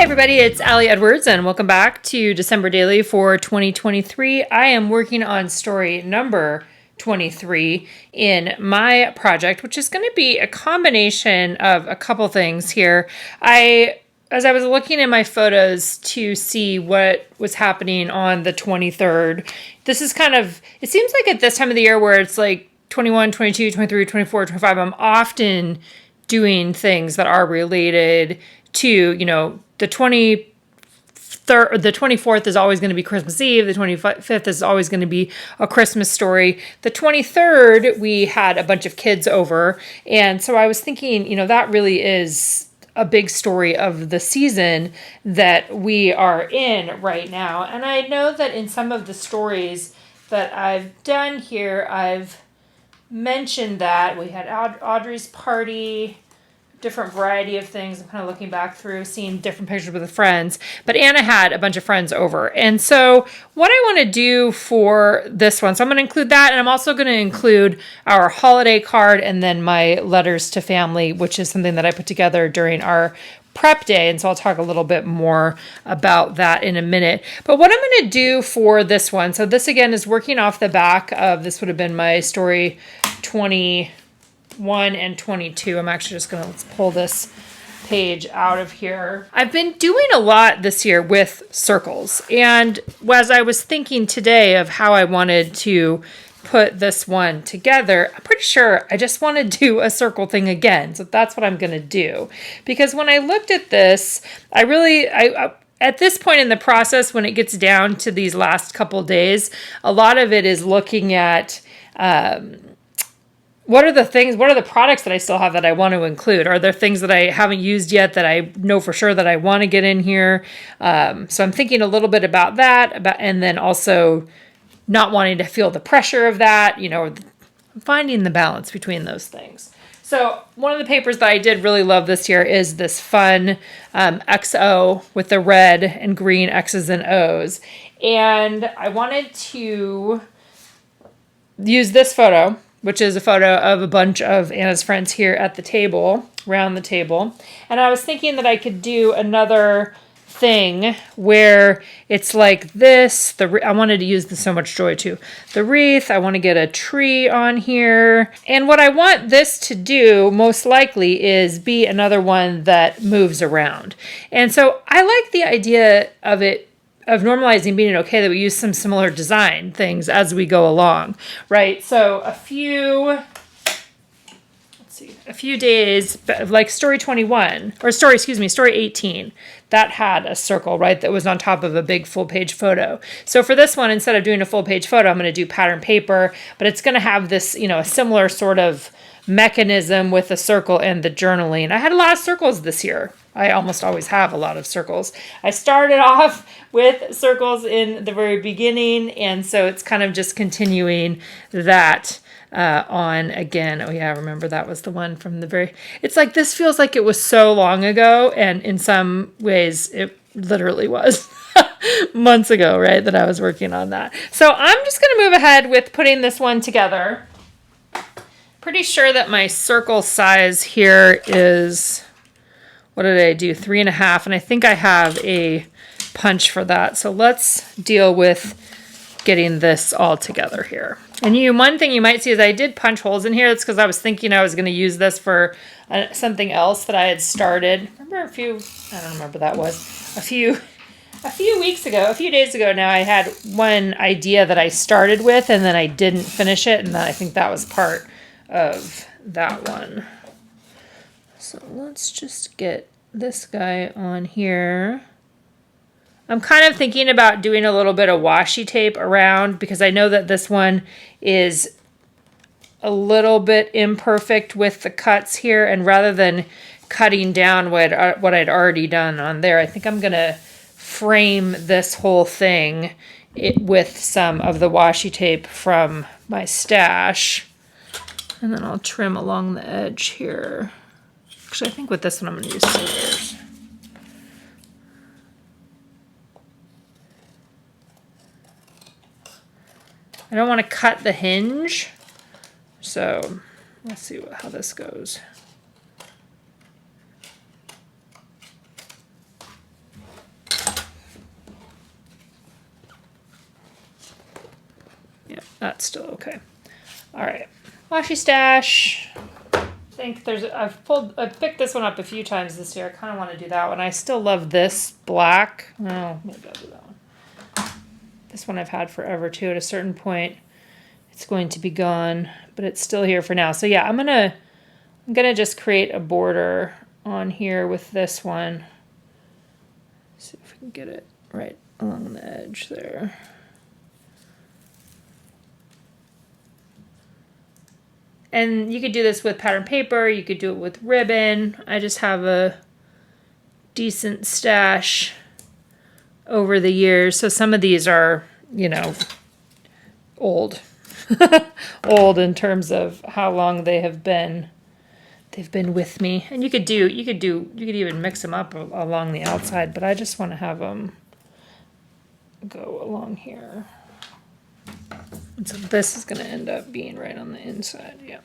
Hey everybody, it's Allie Edwards and welcome back to December Daily for 2023. I am working on story number 23 in my project, which is going to be a combination of a couple things here. As I was looking in my photos to see what was happening on the 23rd, this is kind of, it seems like at this time of the year where it's like 21, 22, 23, 24, 25, I'm often doing things that are related to, the 23rd, the 24th is always going to be Christmas Eve. The 25th is always going to be a Christmas story. The 23rd, we had a bunch of kids over. And so I was thinking, that really is a big story of the season that we are in right now. And I know that in some of the stories that I've done here, I've mentioned that we had Audrey's party, different variety of things. I'm kind of looking back through, seeing different pictures with the friends. But Anna had a bunch of friends over. And so what I want to do for this one, so I'm going to include that, and I'm also going to include our holiday card and then my letters to family, which is something that I put together during our prep day. And so I'll talk a little bit more about that in a minute. But what I'm going to do for this one, so this again is working off the back of, this would have been my story 21 and 22. I'm actually just going to, let's pull this page out of here. I've been doing a lot this year with circles. And as I was thinking today of how I wanted to put this one together, I'm pretty sure I just want to do a circle thing again. So that's what I'm going to do. Because when I looked at this, I at this point in the process, when it gets down to these last couple days, a lot of it is looking at, what are the products that I still have that I want to include? Are there things that I haven't used yet that I know for sure that I want to get in here? So I'm thinking a little bit about that, and then also not wanting to feel the pressure of that, finding the balance between those things. So one of the papers that I did really love this year is this fun XO with the red and green X's and O's. And I wanted to use this photo, which is a photo of a bunch of Anna's friends here at the table, around the table. And I was thinking that I could do another thing where it's like this. I wanted to use the So Much Joy too. The wreath, I want to get a tree on here. And what I want this to do most likely is be another one that moves around. And so I like the idea of normalizing being okay that we use some similar design things as we go along, right? So a few days, like story 18, that had a circle, right? That was on top of a big full page photo. So for this one, instead of doing a full page photo, I'm going to do pattern paper, but it's going to have this, a similar sort of mechanism with the circle and the journaling. I had a lot of circles this year. I almost always have a lot of circles. I started off with circles in the very beginning, and so it's kind of just continuing that on again. Oh yeah, I remember that was the one from the very, it's like this feels like it was so long ago, and in some ways it literally was months ago, right, that I was working on that. So I'm just going to move ahead with putting this one together. Pretty sure that my circle size here is, what did I do? 3.5, and I think I have a punch for that. So let's deal with getting this all together here. And one thing you might see is I did punch holes in here. That's because I was thinking I was going to use this for something else that I had started. I don't remember that was a few days ago now, I had one idea that I started with and then I didn't finish it, and I think that was part of that one. So let's just get this guy on here. I'm kind of thinking about doing a little bit of washi tape around because I know that this one is a little bit imperfect with the cuts here, and rather than cutting down what I'd already done on there, I think I'm going to frame this whole thing with some of the washi tape from my stash. And then I'll trim along the edge here. Actually, I think with this one I'm going to use scissors. I don't want to cut the hinge, so let's see how this goes. That's still okay. All right. Washi stash. I think I've picked this one up a few times this year. I kind of want to do that one. I still love this black. Oh, maybe I'll do that one. This one I've had forever too. At a certain point, it's going to be gone, but it's still here for now. So yeah, I'm gonna just create a border on here with this one. See if we can get it right along the edge there. And you could do this with pattern paper, you could do it with ribbon. I just have a decent stash over the years. So some of these are, you know, old. Old in terms of how long they've been with me. And you could even mix them up along the outside, but I just want to have them go along here. And so this is going to end up being right on the inside. Yeah.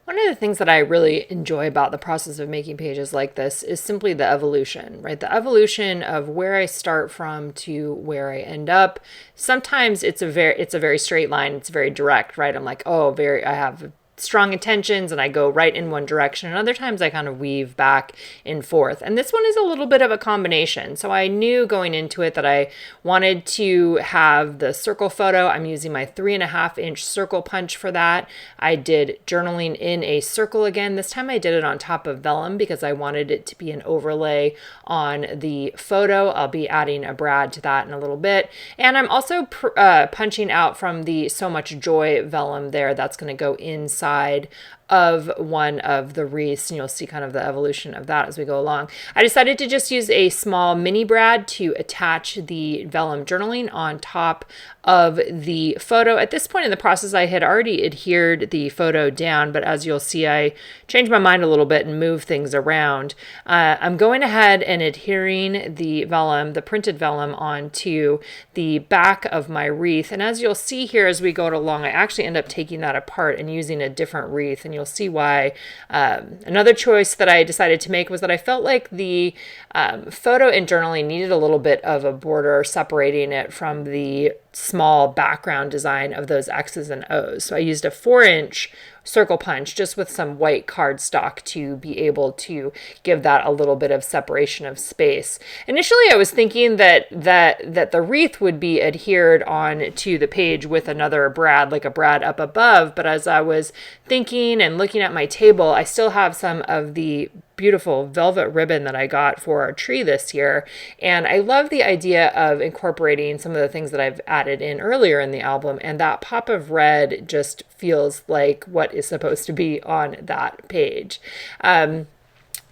One of the things that I really enjoy about the process of making pages like this is simply the evolution, right? The evolution of where I start from to where I end up. Sometimes it's a very straight line. It's very direct, right? I'm like, oh, I have strong intentions and I go right in one direction. And other times I kind of weave back and forth. And this one is a little bit of a combination. So I knew going into it that I wanted to have the circle photo. I'm using my 3.5-inch circle punch for that. I did journaling in a circle again. This time I did it on top of vellum because I wanted it to be an overlay on the photo. I'll be adding a brad to that in a little bit. And I'm also punching out from the So Much Joy vellum there. That's going to go inside of one of the wreaths, and you'll see kind of the evolution of that as we go along. I decided to just use a small mini brad to attach the vellum journaling on top of the photo. At this point in the process, I had already adhered the photo down, but as you'll see, I changed my mind a little bit and moved things around. I'm going ahead and adhering the vellum, the printed vellum, onto the back of my wreath. And as you'll see here as we go along, I actually end up taking that apart and using a different wreath. And you'll see why. Another choice that I decided to make was that I felt like the photo and journaling needed a little bit of a border separating it from the small background design of those X's and O's. So I used a 4-inch circle punch just with some white cardstock to be able to give that a little bit of separation of space. Initially, I was thinking that the wreath would be adhered on to the page with another brad, like a brad up above. But as I was thinking and looking at my table, I still have some of the beautiful velvet ribbon that I got for our tree this year. And I love the idea of incorporating some of the things that I've added in earlier in the album. And that pop of red just feels like what is supposed to be on that page.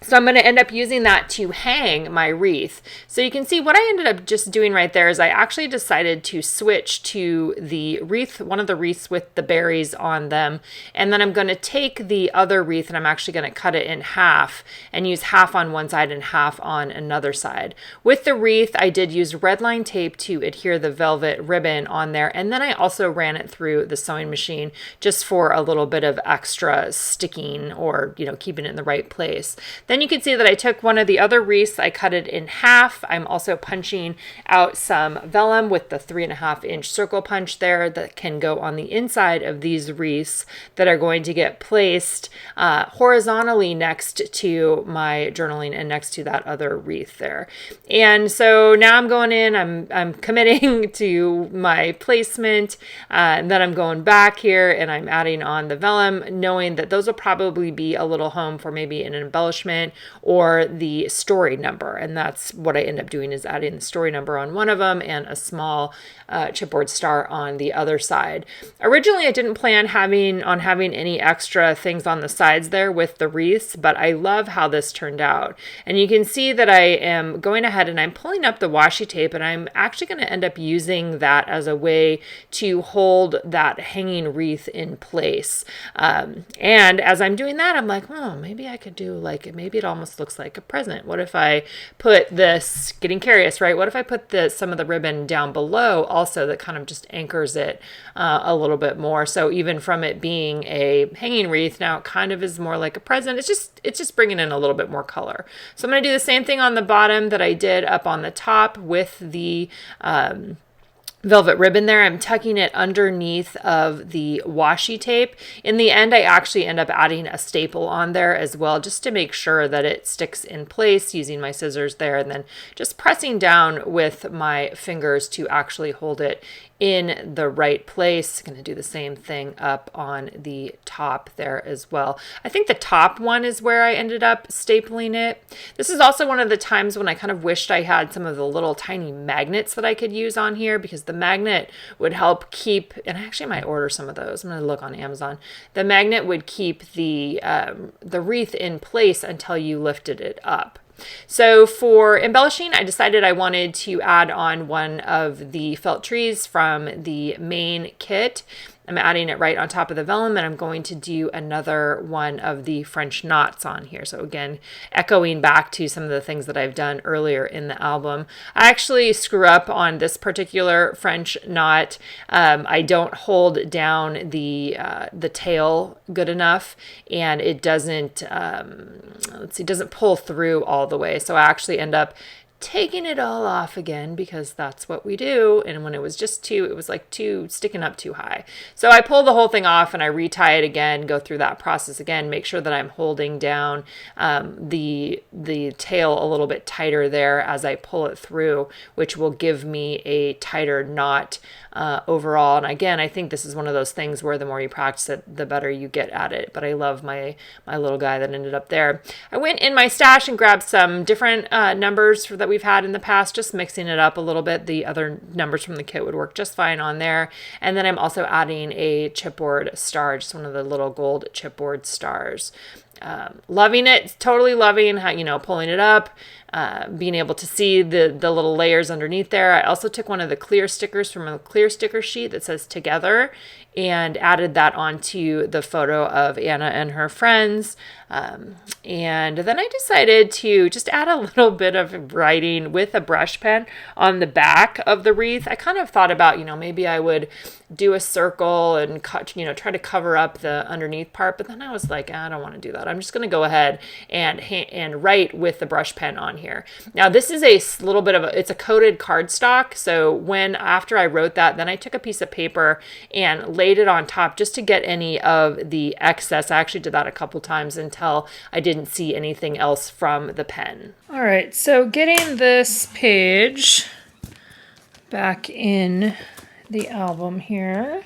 So I'm going to end up using that to hang my wreath. So you can see what I ended up just doing right there is I actually decided to switch to the wreath, one of the wreaths with the berries on them. And then I'm going to take the other wreath and I'm actually going to cut it in half and use half on one side and half on another side. With the wreath, I did use red line tape to adhere the velvet ribbon on there. And then I also ran it through the sewing machine just for a little bit of extra sticking or, you know, keeping it in the right place. Then you can see that I took one of the other wreaths, I cut it in half. I'm also punching out some vellum with the 3.5-inch circle punch there that can go on the inside of these wreaths that are going to get placed horizontally next to my journaling and next to that other wreath there. And so now I'm going in, I'm committing to my placement, and then I'm going back here and I'm adding on the vellum, knowing that those will probably be a little home for maybe an embellishment or the story number. And that's what I end up doing is adding the story number on one of them and a small chipboard star on the other side. Originally, I didn't plan on having any extra things on the sides there with the wreaths, but I love how this turned out. And you can see that I am going ahead and I'm pulling up the washi tape and I'm actually going to end up using that as a way to hold that hanging wreath in place. And as I'm doing that, I'm like, oh, maybe I could do like, maybe it almost looks like a present. What if I put this, getting curious, right? What if I put some of the ribbon down below also that kind of just anchors it a little bit more. So even from it being a hanging wreath, now it kind of is more like a present. It's just bringing in a little bit more color. So I'm going to do the same thing on the bottom that I did up on the top with the velvet ribbon there. I'm tucking it underneath of the washi tape. In the end, I actually end up adding a staple on there as well, just to make sure that it sticks in place, using my scissors there, and then just pressing down with my fingers to actually hold it in the right place. Going to do the same thing up on the top there as well. I think the top one is where I ended up stapling it. This is also one of the times when I kind of wished I had some of the little tiny magnets that I could use on here, because the magnet would help keep, and I actually might order some of those. I'm going to look on Amazon. The magnet would keep the wreath in place until you lifted it up. So for embellishing, I decided I wanted to add on one of the felt trees from the main kit. I'm adding it right on top of the vellum, and I'm going to do another one of the French knots on here. So again, echoing back to some of the things that I've done earlier in the album. I actually screw up on this particular French knot. I don't hold down the tail good enough, and it doesn't, doesn't pull through all the way. So I actually end up taking it all off again, because that's what we do. And when it was just two, it was like sticking up too high. So I pull the whole thing off and I retie it again, go through that process again, make sure that I'm holding down the tail a little bit tighter there as I pull it through, which will give me a tighter knot overall. And again, I think this is one of those things where the more you practice it, the better you get at it. But I love my little guy that ended up there. I went in my stash and grabbed some different numbers that we've had in the past, just mixing it up a little bit. The other numbers from the kit would work just fine on there. And then I'm also adding a chipboard star, just one of the little gold chipboard stars. Loving it, totally loving how, pulling it up, being able to see the little layers underneath there. I also took one of the clear stickers from a clear sticker sheet that says together and added that onto the photo of Anna and her friends. And then I decided to just add a little bit of writing with a brush pen on the back of the wreath. I kind of thought about, maybe I would do a circle and cut, try to cover up the underneath part. But then I was like, I don't want to do that. I'm just going to go ahead and write with the brush pen on here. Now this is a little bit of it's a coated cardstock. So after I wrote that, then I took a piece of paper and laid it on top just to get any of the excess. I actually did that a couple times until I didn't see anything else from the pen. All right, so getting this page back in the album here.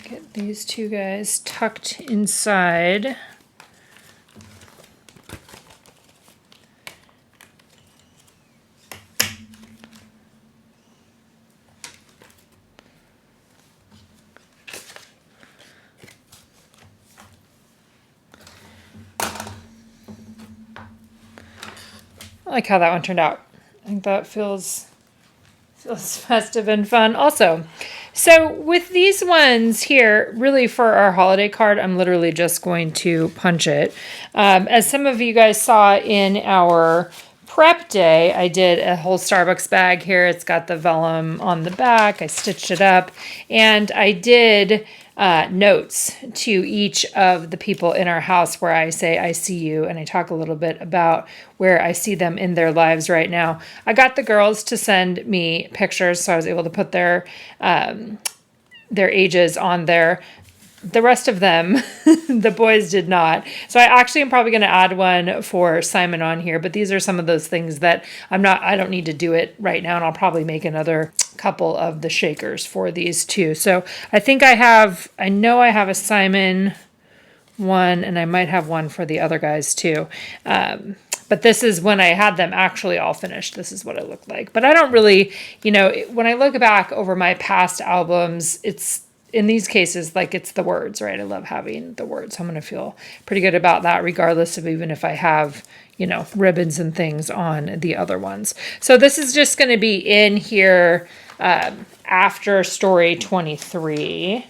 Get these two guys tucked inside. I like how that one turned out. I think that feels festive and fun also. So with these ones here, really for our holiday card, I'm literally just going to punch it. As some of you guys saw in our prep day, I did a whole Starbucks bag here. It's got the vellum on the back. I stitched it up, and I did notes to each of the people in our house where I say, I see you, and I talk a little bit about where I see them in their lives right now. I got the girls to send me pictures, so I was able to put their ages on there. The rest of them, the boys did not. So I actually am probably going to add one for Simon on here, but these are some of those things that I don't need to do it right now, and I'll probably make another couple of the shakers for these too. So I think I know I have a Simon one, and I might have one for the other guys too. But this is when I had them actually all finished. This is what it looked like. But I don't really, when I look back over my past albums, it's, in these cases, like it's the words, right? I love having the words. So I'm going to feel pretty good about that, regardless of even if I have, ribbons and things on the other ones. So this is just going to be in here after story 23.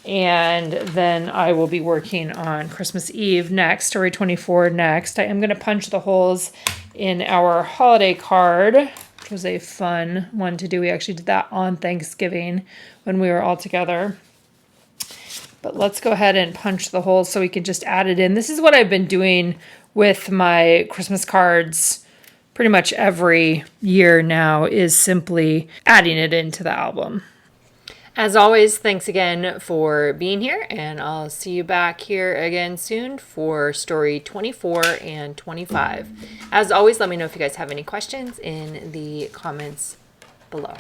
And then I will be working on Christmas Eve next, story 24 next. I am going to punch the holes in our holiday card, which was a fun one to do. We actually did that on Thanksgiving when we were all together. But let's go ahead and punch the holes so we can just add it in. This is what I've been doing with my Christmas cards pretty much every year now is simply adding it into the album. As always, thanks again for being here, and I'll see you back here again soon for story 24 and 25. As always, let me know if you guys have any questions in the comments below.